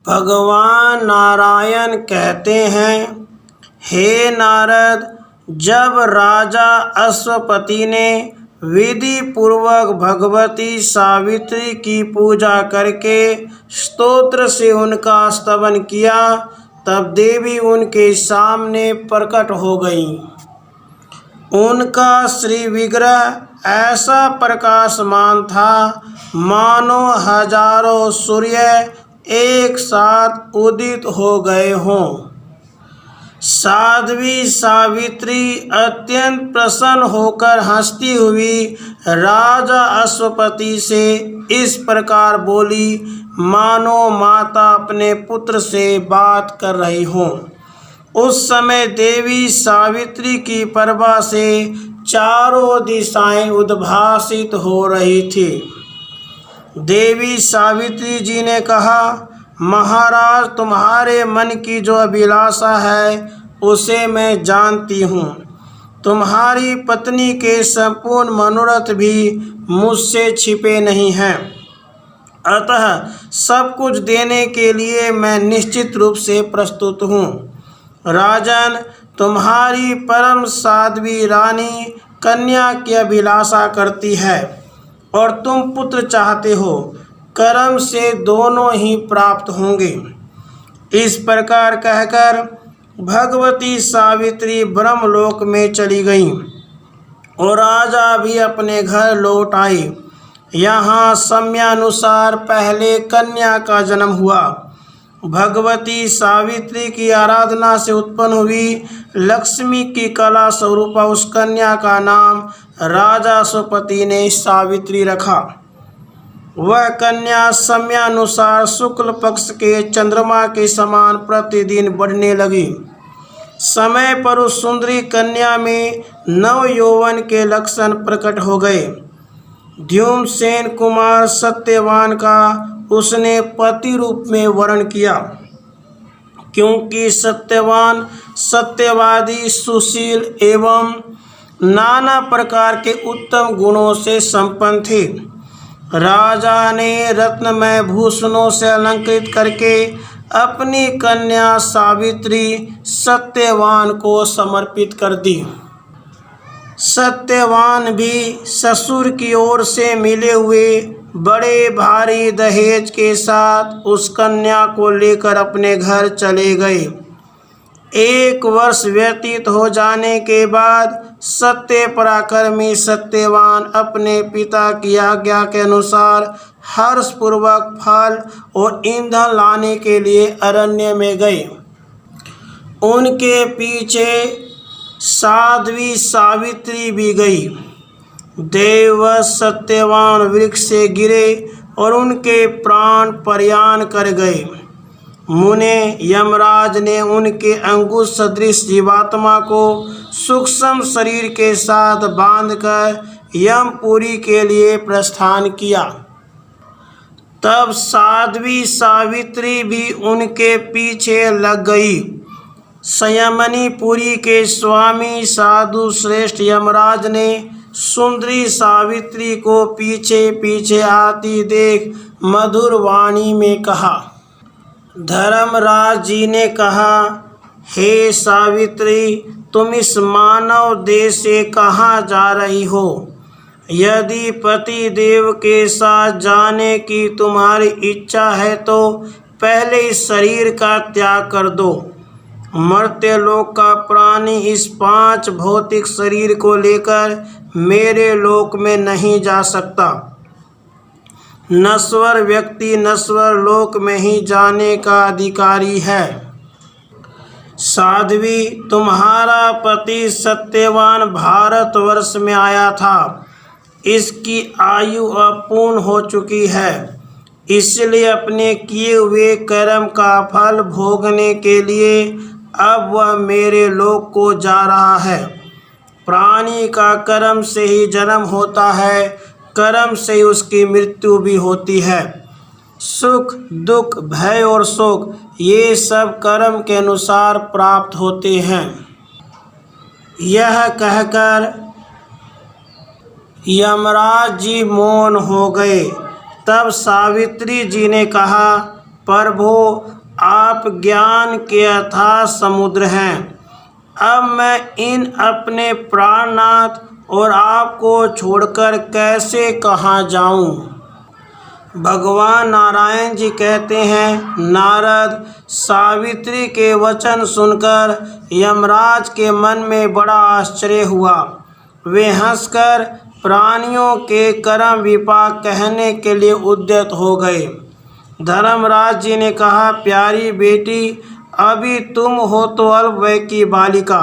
भगवान नारायण कहते हैं, हे नारद, जब राजा अश्वपति ने विधि पूर्वक भगवती सावित्री की पूजा करके स्तोत्र से उनका स्तवन किया, तब देवी उनके सामने प्रकट हो गईं। उनका श्री विग्रह ऐसा प्रकाशमान था मानो हजारों सूर्य एक साथ उदित हो गए हों। साध्वी सावित्री अत्यंत प्रसन्न होकर हंसती हुई राजा अश्वपति से इस प्रकार बोली मानो माता अपने पुत्र से बात कर रही हों। उस समय देवी सावित्री की प्रभा से चारों दिशाएं उद्भासित हो रही थी। देवी सावित्री जी ने कहा, महाराज, तुम्हारे मन की जो अभिलाषा है उसे मैं जानती हूँ। तुम्हारी पत्नी के संपूर्ण मनोरथ भी मुझसे छिपे नहीं हैं, अतः सब कुछ देने के लिए मैं निश्चित रूप से प्रस्तुत हूँ। राजन, तुम्हारी परम साध्वी रानी कन्या की अभिलाषा करती है और तुम पुत्र चाहते हो। कर्म से दोनों ही प्राप्त होंगे। इस प्रकार कहकर भगवती सावित्री ब्रह्मलोक में चली गईं और राजा भी अपने घर लौट आए। यहाँ समयानुसार पहले कन्या का जन्म हुआ। भगवती सावित्री की आराधना से उत्पन्न हुई लक्ष्मी की कला स्वरूपा उस कन्या का नाम राजा अश्वपति ने सावित्री रखा। वह कन्या समयानुसार शुक्ल पक्ष के चंद्रमा के समान प्रतिदिन बढ़ने लगी। समय पर उस सुंदरी कन्या में नव यौवन के लक्षण प्रकट हो गए। ध्युमसेन कुमार सत्यवान का उसने पति रूप में वर्ण किया, क्योंकि सत्यवान सत्यवादी, सुशील एवं नाना प्रकार के उत्तम गुणों से संपन्न थे। राजा ने रत्नमय भूषणों से अलंकृत करके अपनी कन्या सावित्री सत्यवान को समर्पित कर दी। सत्यवान भी ससुर की ओर से मिले हुए बड़े भारी दहेज के साथ उस कन्या को लेकर अपने घर चले गए। 1 वर्ष व्यतीत हो जाने के बाद सत्य पराक्रमी सत्यवान अपने पिता की आज्ञा के अनुसार हर्षपूर्वक फल और ईंधन लाने के लिए अरण्य में गए। उनके पीछे साध्वी सावित्री भी गई। देववश सत्यवान वृक्ष से गिरे और उनके प्राण प्रयाण कर गए। मुने यमराज ने उनके अंगुश सदृश जीवात्मा को सूक्ष्म शरीर के साथ बांधकर यमपुरी के लिए प्रस्थान किया। तब साध्वी सावित्री भी उनके पीछे लग गई। संयमनीपुरी के स्वामी साधु श्रेष्ठ यमराज ने सुंदरी सावित्री को पीछे पीछे आती देख मधुर वाणी में कहा। धर्मराज जी ने कहा, हे सावित्री, तुम इस मानव देह से कहाँ जा रही हो? यदि पति देव के साथ जाने की तुम्हारी इच्छा है तो पहले इस शरीर का त्याग कर दो। मर्त्य लोक का प्राणी इस 5 भौतिक शरीर को लेकर मेरे लोक में नहीं जा सकता। नश्वर व्यक्ति नश्वर लोक में ही जाने का अधिकारी है। साध्वी, तुम्हारा पति सत्यवान भारतवर्ष में आया था। इसकी आयु अपूर्ण हो चुकी है, इसलिए अपने किए हुए कर्म का फल भोगने के लिए अब वह मेरे लोक को जा रहा है। प्राणी का कर्म से ही जन्म होता है, कर्म से ही उसकी मृत्यु भी होती है। सुख, दुख, भय और शोक ये सब कर्म के अनुसार प्राप्त होते हैं। यह कहकर यमराज जी मौन हो गए। तब सावित्री जी ने कहा, प्रभु आप ज्ञान के अथाह समुद्र हैं। अब मैं इन अपने प्राणनाथ और आपको छोड़कर कैसे कहाँ जाऊं। भगवान नारायण जी कहते हैं, नारद, सावित्री के वचन सुनकर यमराज के मन में बड़ा आश्चर्य हुआ। वे हंसकर प्राणियों के कर्म विपाक कहने के लिए उद्यत हो गए। धर्मराज जी ने कहा, प्यारी बेटी, अभी तुम हो तो अल्प वय की बालिका,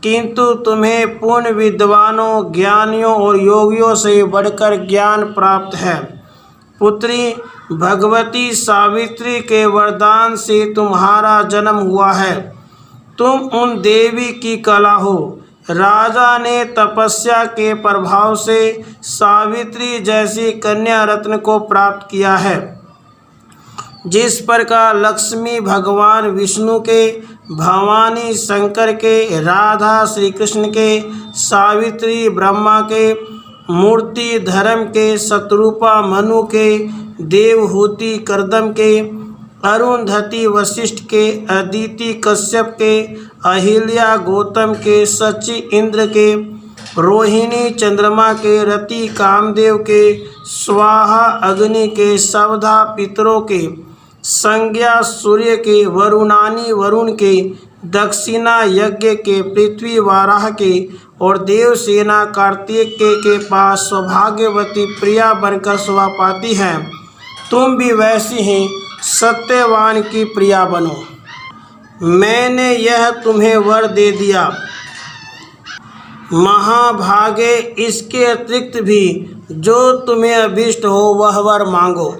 किंतु तुम्हें पूर्ण विद्वानों, ज्ञानियों और योगियों से बढ़कर ज्ञान प्राप्त है। पुत्री, भगवती सावित्री के वरदान से तुम्हारा जन्म हुआ है। तुम उन देवी की कला हो। राजा ने तपस्या के प्रभाव से सावित्री जैसी कन्या रत्न को प्राप्त किया है। जिस प्रकार लक्ष्मी भगवान विष्णु के, भवानी शंकर के, राधा श्री कृष्ण के, सावित्री ब्रह्मा के, मूर्ति धर्म के, शत्रुपा मनु के, देवहूति करदम के, अरुंधति वशिष्ठ के, अदिति कश्यप के, अहिल्या गौतम के, सची इंद्र के, रोहिणी चंद्रमा के, रति कामदेव के, स्वाहा अग्नि के, सवधा पितरों के, संज्ञा सूर्य के, वरुणानी वरुण के, दक्षिणा यज्ञ के, पृथ्वी वाराह के और देवसेना कार्तिकेय के पास सौभाग्यवती प्रिया बनकर शोभा पाती है। तुम भी वैसी ही सत्यवान की प्रिया बनो। मैंने यह तुम्हें वर दे दिया। महाभागे, इसके अतिरिक्त भी जो तुम्हें अभिष्ट हो वह वर मांगो।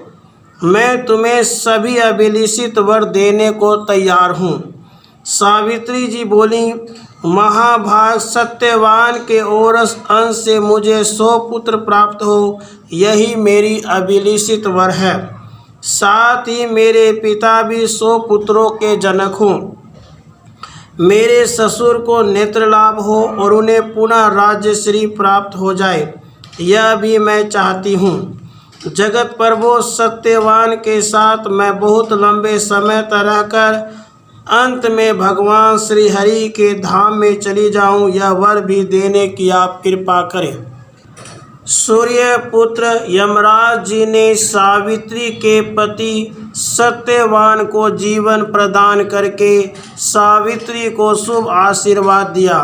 मैं तुम्हें सभी अभिलषित वर देने को तैयार हूँ। सावित्री जी बोली, महाभाग, सत्यवान के औरस अंश से मुझे 100 पुत्र प्राप्त हो, यही मेरी अभिलषित वर है। साथ ही मेरे पिता भी 100 पुत्रों के जनक हों। मेरे ससुर को नेत्र लाभ हो और उन्हें पुनः राज्यश्री प्राप्त हो जाए, यह भी मैं चाहती हूँ। जगत प्रभु सत्यवान के साथ मैं बहुत लंबे समय तक रहकर अंत में भगवान श्री हरि के धाम में चली जाऊं, यह वर भी देने की आप कृपा करें। सूर्य पुत्र यमराज जी ने सावित्री के पति सत्यवान को जीवन प्रदान करके सावित्री को शुभ आशीर्वाद दिया।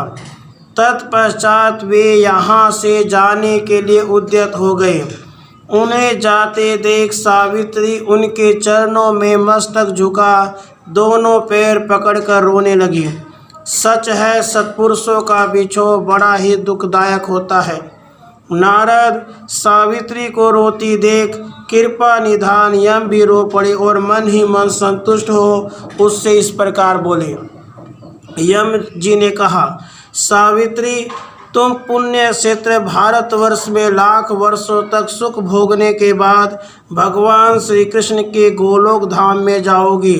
तत्पश्चात वे यहाँ से जाने के लिए उद्यत हो गए। उन्हें जाते देख सावित्री उनके चरणों में मस्तक झुका दोनों पैर पकड़कर रोने लगी। सच है, सत्पुरुषों का बिछोह बड़ा ही दुखदायक होता है। नारद, सावित्री को रोती देख कृपा निधान यम भी रो पड़े और मन ही मन संतुष्ट हो उससे इस प्रकार बोले। यम जी ने कहा, सावित्री, तुम पुण्य क्षेत्र भारतवर्ष में लाख वर्षों तक सुख भोगने के बाद भगवान श्री कृष्ण के गोलोक धाम में जाओगी।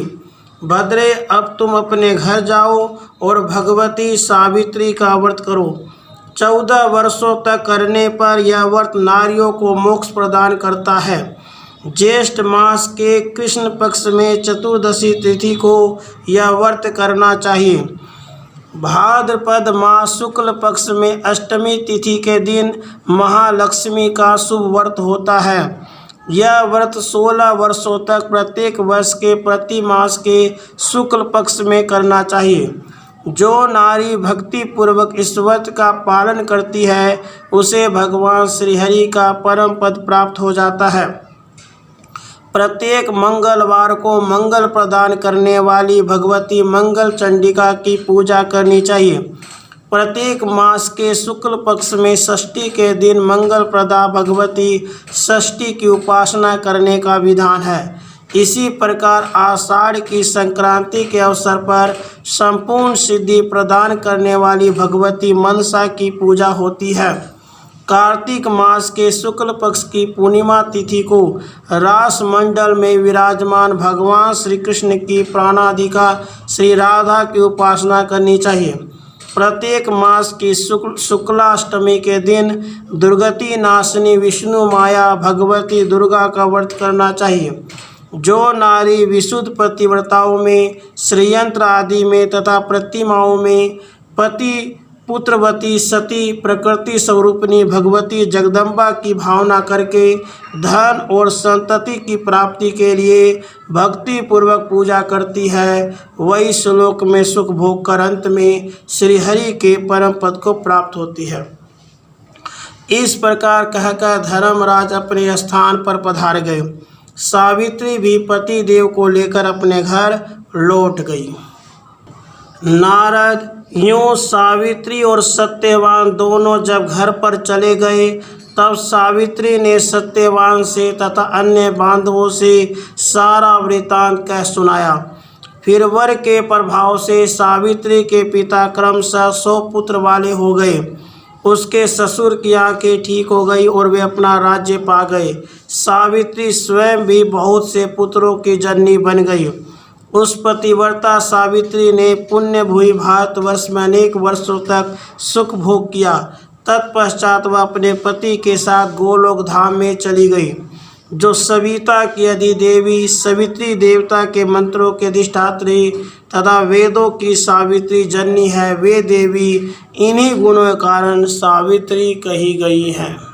भद्रे, अब तुम अपने घर जाओ और भगवती सावित्री का व्रत करो। 14 वर्षों तक करने पर यह व्रत नारियों को मोक्ष प्रदान करता है। ज्येष्ठ मास के कृष्ण पक्ष में चतुर्दशी तिथि को यह व्रत करना चाहिए। भाद्रपद मास शुक्ल पक्ष में अष्टमी तिथि के दिन महालक्ष्मी का शुभ व्रत होता है। यह व्रत 16 वर्षों तक प्रत्येक वर्ष के प्रति मास के शुक्ल पक्ष में करना चाहिए। जो नारी भक्ति पूर्वक इस व्रत का पालन करती है उसे भगवान श्रीहरि का परम पद प्राप्त हो जाता है। प्रत्येक मंगलवार को मंगल प्रदान करने वाली भगवती मंगल चंडिका की पूजा करनी चाहिए। प्रत्येक मास के शुक्ल पक्ष में षष्ठी के दिन मंगल प्रदा भगवती षष्ठी की उपासना करने का विधान है। इसी प्रकार आषाढ़ की संक्रांति के अवसर पर संपूर्ण सिद्धि प्रदान करने वाली भगवती मनसा की पूजा होती है। कार्तिक मास के शुक्ल पक्ष की पूर्णिमा तिथि को रास मंडल में विराजमान भगवान श्री कृष्ण की प्राणाधिका श्री राधा की उपासना करनी चाहिए। प्रत्येक मास की शुक्लाष्टमी के दिन दुर्गति नाशिनी विष्णु माया भगवती दुर्गा का व्रत करना चाहिए। जो नारी विशुद्ध पतिव्रताओं में, श्रीयंत्र आदि में तथा प्रतिमाओं में पति पुत्रवती सती प्रकृति स्वरूपिणी भगवती जगदम्बा की भावना करके धन और संतति की प्राप्ति के लिए भक्ति पूर्वक पूजा करती है, वही श्लोक में सुख भोग कर अंत में श्रीहरि के परम पद को प्राप्त होती है। इस प्रकार कहकर धर्मराज अपने स्थान पर पधार गए। सावित्री भी पति देव को लेकर अपने घर लौट गई। नारद यूँ सावित्री और सत्यवान दोनों जब घर पर चले गए, तब सावित्री ने सत्यवान से तथा अन्य बांधवों से सारा वृतांत कह सुनाया। फिर वर के प्रभाव से सावित्री के पिता क्रमशः 100 पुत्र वाले हो गए। उसके ससुर की आंखें ठीक हो गई और वे अपना राज्य पा गए। सावित्री स्वयं भी बहुत से पुत्रों की जननी बन गई। उस पतिव्रता सावित्री ने पुण्य भूमि भारतवर्ष में अनेक वर्षों तक सुख भोग किया। तत्पश्चात वह अपने पति के साथ गोलोक धाम में चली गई। जो सविता की अधिदेवी सवित्री देवता के मंत्रों के अधिष्ठात्री तथा वेदों की सावित्री जननी है, वे देवी इन्हीं गुणों के कारण सावित्री कही गई हैं।